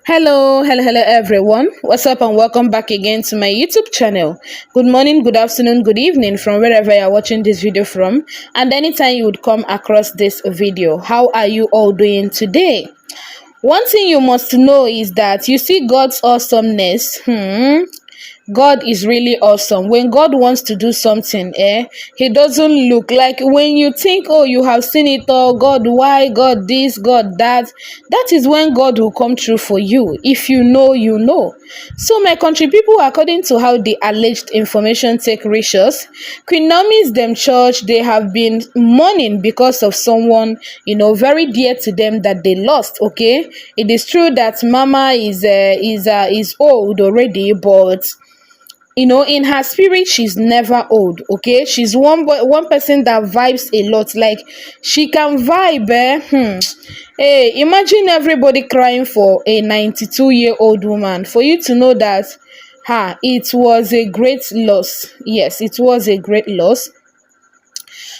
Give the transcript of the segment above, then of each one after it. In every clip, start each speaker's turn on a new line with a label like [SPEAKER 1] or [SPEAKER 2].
[SPEAKER 1] Hello, everyone. What's up, and welcome back again to my YouTube channel. Good morning, good afternoon, good evening from wherever you're watching this video from, and anytime you would come across this video. How are you all doing today? One thing you must know is that you see God's awesomeness. God is really awesome. When God wants to do something, He doesn't look like when you think, oh, you have seen it all. God, why? God, this, God, that. That is when God will come true for you. If you know, you know. So, my country people, according to how the alleged information take reach us, Queen Naomi's them church, they have been mourning because of someone, very dear to them that they lost. Okay, it is true that Mama is old already, but in her spirit she's never old. Okay, she's one person that vibes a lot, like she can vibe. Hey, imagine everybody crying for a 92-year-old woman. For you to know that it was a great loss. Yes, it was a great loss.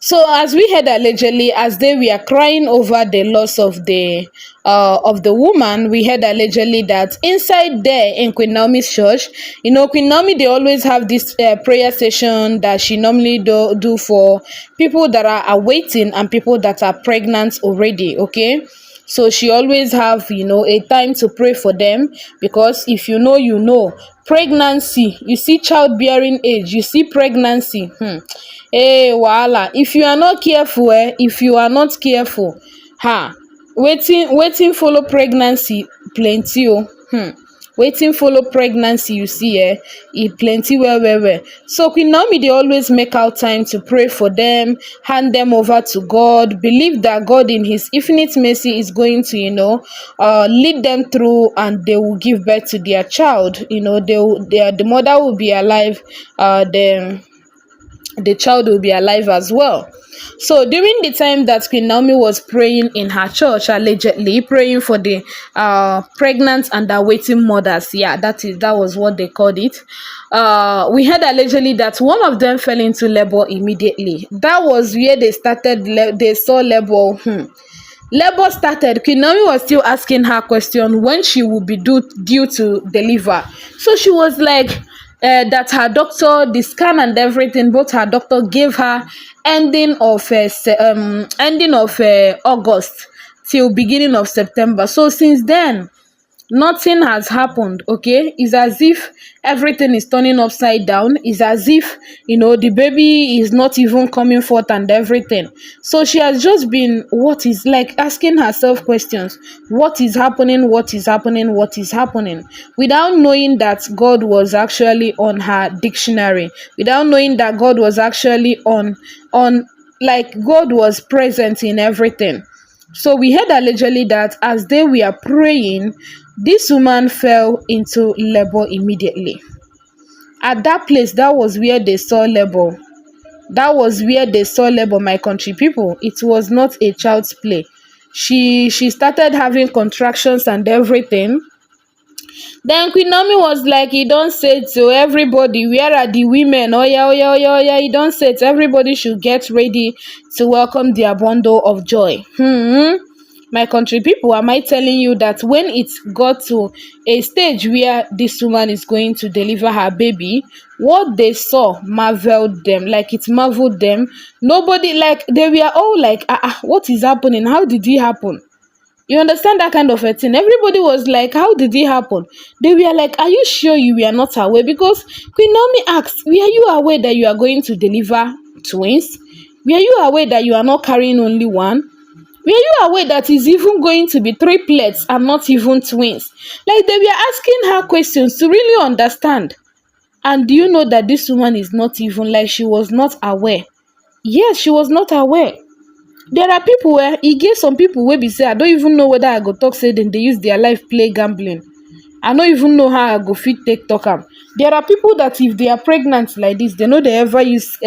[SPEAKER 1] So as we heard allegedly, as they were crying over the loss of the woman, we heard allegedly that inside there in Queen Naomi's church, Queen Naomi, they always have this prayer session that she normally do for people that are awaiting and people that are pregnant already. Okay, so she always have a time to pray for them, because if you know, pregnancy, you see childbearing age, you see pregnancy. Hey, wahala, if you are not careful, if you are not careful, waiting follow pregnancy plenty. Waiting follow pregnancy, you see, e plenty well. So Queen Naomi, they always make out time to pray for them, hand them over to God, believe that God in his infinite mercy is going to lead them through, and they will give birth to their child. The mother will be alive, the child will be alive as well. So during the time that Queen Naomi was praying in her church, allegedly praying for the pregnant and awaiting mothers, that was what they called it. We heard allegedly that one of them fell into labor immediately. That was where they started. They saw labor. Labor started. Queen Naomi was still asking her question when she would be due to deliver. So she was like, that her doctor, the scan and everything, both her doctor gave her ending of August till beginning of September. So since then, nothing has happened. Okay, it's as if everything is turning upside down. It's as if the baby is not even coming forth and everything. So she has just been, what is, like, asking herself questions. What is happening? What is happening? What is happening? Without knowing that God was actually on her dictionary, without knowing that God was actually on like God was present in everything. So we heard allegedly that as they were praying, this woman fell into labor immediately. At that place, that was where they saw labor. That was where they saw labor, my country people. It was not a child's play. She started having contractions and everything. Then Queen Naomi was like, he don't say to everybody, where are the women? Oh yeah, oh yeah, oh yeah, oh yeah. He don't say it. Everybody should get ready to welcome their bundle of joy. My country people, am I telling you that when it got to a stage where this woman is going to deliver her baby, what they saw marveled them, like it marveled them. Nobody, like, they were all like, what is happening? How did it happen? You understand that kind of a thing? Everybody was like, how did it happen? They were like, are you sure you were not aware? Because Queen Naomi asked, were you aware that you are going to deliver twins? Were you aware that you are not carrying only one? Were you aware that it's even going to be triplets and not even twins? Like, they were asking her questions to really understand. And do you know that this woman is not even, like, she was not aware? Yes, she was not aware. There are people where e get some people wey be say, I don't even know whether I go talk say dem dey use their life play gambling. I don't even know how I go fit take talk am. There are people that if they are pregnant like this, they know they ever use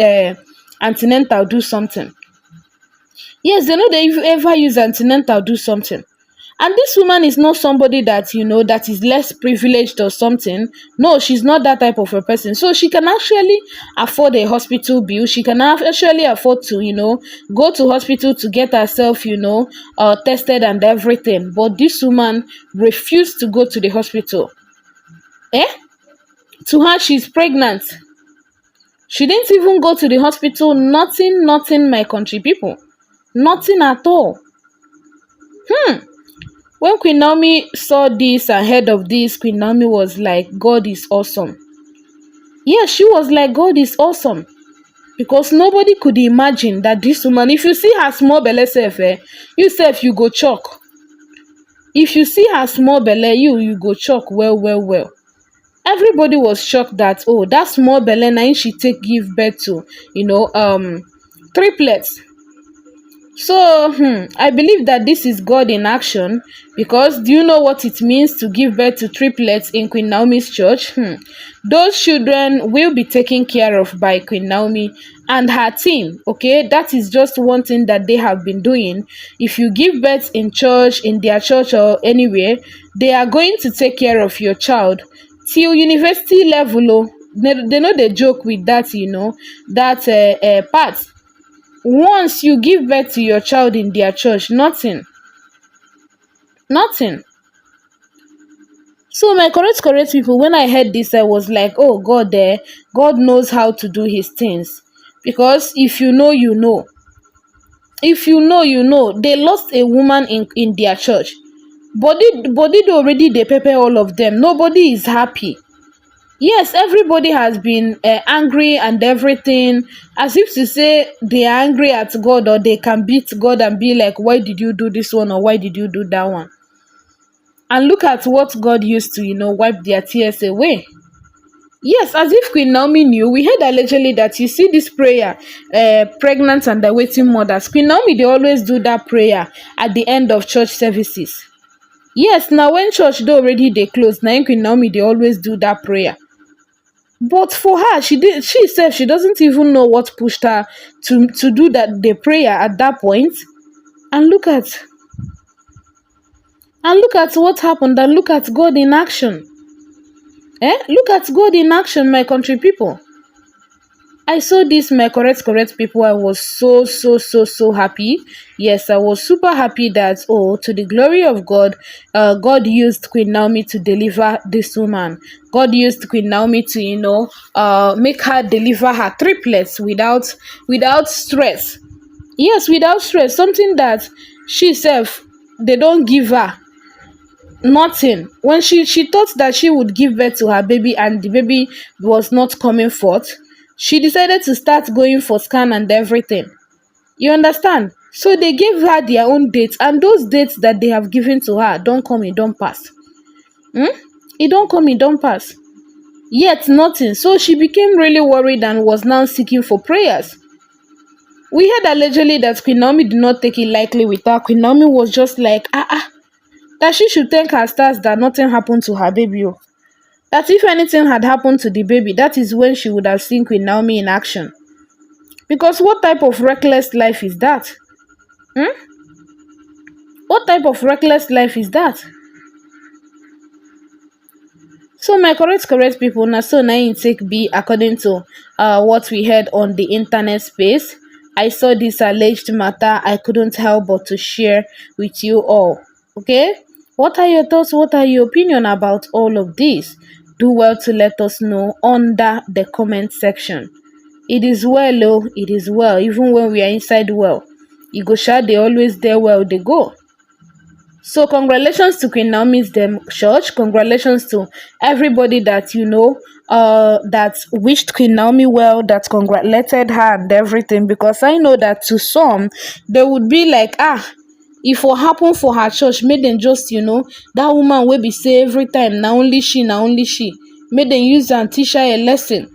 [SPEAKER 1] antenatal do something. Yes, they know they ever use antenatal do something. And this woman is not somebody that, that is less privileged or something. No, she's not that type of a person. So she can actually afford a hospital bill. She can actually afford to, go to hospital to get herself, tested and everything. But this woman refused to go to the hospital. Eh? To her, she's pregnant. She didn't even go to the hospital. Nothing, my country people. Nothing at all. When Queen Naomi saw this and heard of this, Queen Naomi was like, God is awesome. Yeah, she was like, God is awesome. Because nobody could imagine that this woman, if you see her small belle self, you self, you go choke. If you see her small belle, you go choke well. Everybody was shocked that, oh, that small belle, now she take give birth to, triplets. So, I believe that this is God in action, because do you know what it means to give birth to triplets in Queen Naomi's church? Those children will be taken care of by Queen Naomi and her team, okay? That is just one thing that they have been doing. If you give birth in church, in their church or anywhere, they are going to take care of your child till university level. Oh, they know they joke with that, that part. Once you give birth to your child in their church, nothing. So my correct people, when I heard this, I was like, oh, God, God knows how to do his things. Because if you know, you know. If you know, you know. They lost a woman in their church. Body already, they pepper all of them. Nobody is happy. Yes, everybody has been angry and everything, as if to say they are angry at God, or they can beat God and be like, why did you do this one, or why did you do that one? And look at what God used to, wipe their tears away. Yes, as if Queen Naomi knew. We heard allegedly that you see this prayer, pregnant and awaiting mothers. Queen Naomi, they always do that prayer at the end of church services. Yes, now when church they already they close, now in Queen Naomi, they always do that prayer. But for her, she said she doesn't even know what pushed her to do the prayer at that point. And look at what happened, and look at God in action. Look at God in action, my country people. I saw this, my correct people. I was so happy. Yes, I was super happy that, oh, to the glory of God, God used Queen Naomi to deliver this woman. God used Queen Naomi to, make her deliver her triplets without stress. Yes, without stress. Something that she self, they don't give her. Nothing. When she thought that she would give birth to her baby and the baby was not coming forth, she decided to start going for scan and everything. You understand? So they gave her their own dates, and those dates that they have given to her don't come, it don't pass. It don't come, it don't pass. Yet nothing. So she became really worried and was now seeking for prayers. We heard allegedly that Queen Naomi did not take it lightly with her. Queen Naomi was just like, that she should thank her stars that nothing happened to her baby. That if anything had happened to the baby, that is when she would have seen Queen Naomi in action. Because what type of reckless life is that? What type of reckless life is that? So my correct people, now so now in take be according to what we heard on the internet space. I saw this alleged matter. I couldn't help but to share with you all. Okay? What are your thoughts? What are your opinion about all of this? Do well to let us know under the comment section. It is well, oh, it is well. Even when we are inside well, you go share, they always there well they go. So congratulations to Queen Naomi's church. Congratulations to everybody that that wished Queen Naomi well, that congratulated her and everything. Because I know that to some, they would be like, if what happened for her church, made them just, that woman will be say every time, now only she. Made them use and teach her a lesson.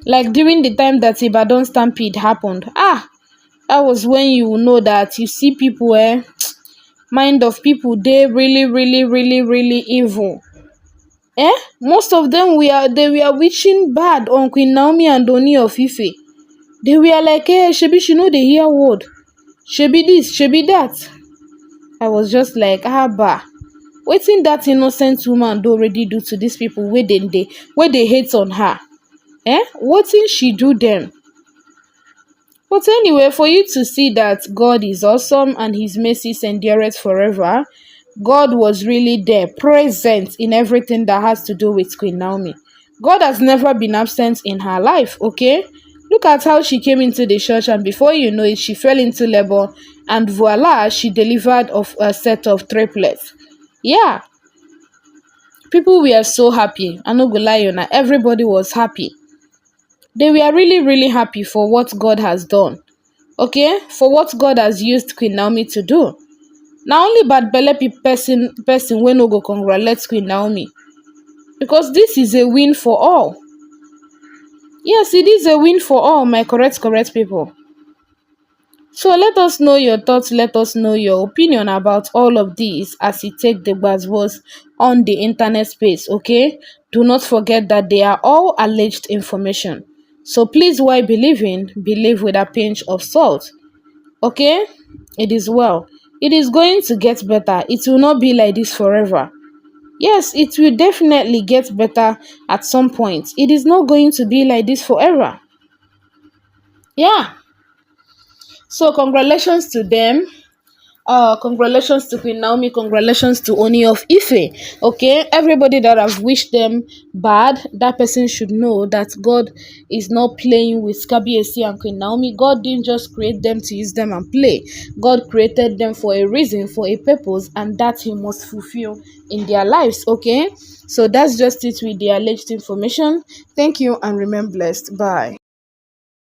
[SPEAKER 1] Like during the time that Ibadan Stampede happened. That was when you know that you see people, mind of people, they really evil. Most of them they were wishing bad on Queen Naomi and Oni of Ife. They were like, shebi she know they hear word. Shebi this, shebi that. I was just like, bah, wetin that innocent woman do already do to these people wey dey hate on her? Wetin she do them? But anyway, for you to see that God is awesome and his mercies endureth forever, God was really there, present in everything that has to do with Queen Naomi. God has never been absent in her life, okay? Look at how she came into the church, and before you know it, she fell into labor, and voila, she delivered of a set of triplets. Yeah, people were so happy. I no go lie, you know, everybody was happy. They were really, really happy for what God has done. Okay, for what God has used Queen Naomi to do. Now only bad belle person wey no go congratulate Queen Naomi, because this is a win for all. Yes, it is a win for all, my correct people. So let us know your thoughts, let us know your opinion about all of these as you take the buzzwords on the internet space, okay? Do not forget that they are all alleged information. So please, while believing, believe with a pinch of salt. Okay? It is well. It is going to get better. It will not be like this forever. Yes, it will definitely get better at some point. It is not going to be like this forever. Yeah. So congratulations to them. Congratulations to Queen Naomi, congratulations to Oni of Ife. Okay, everybody that have wished them bad, that person should know that God is not playing with Kabiesi and Queen Naomi. God didn't just create them to use them and play. God created them for a reason, for a purpose, and that he must fulfill in their lives. Okay, so that's just it with the alleged information. Thank you and remain blessed. Bye.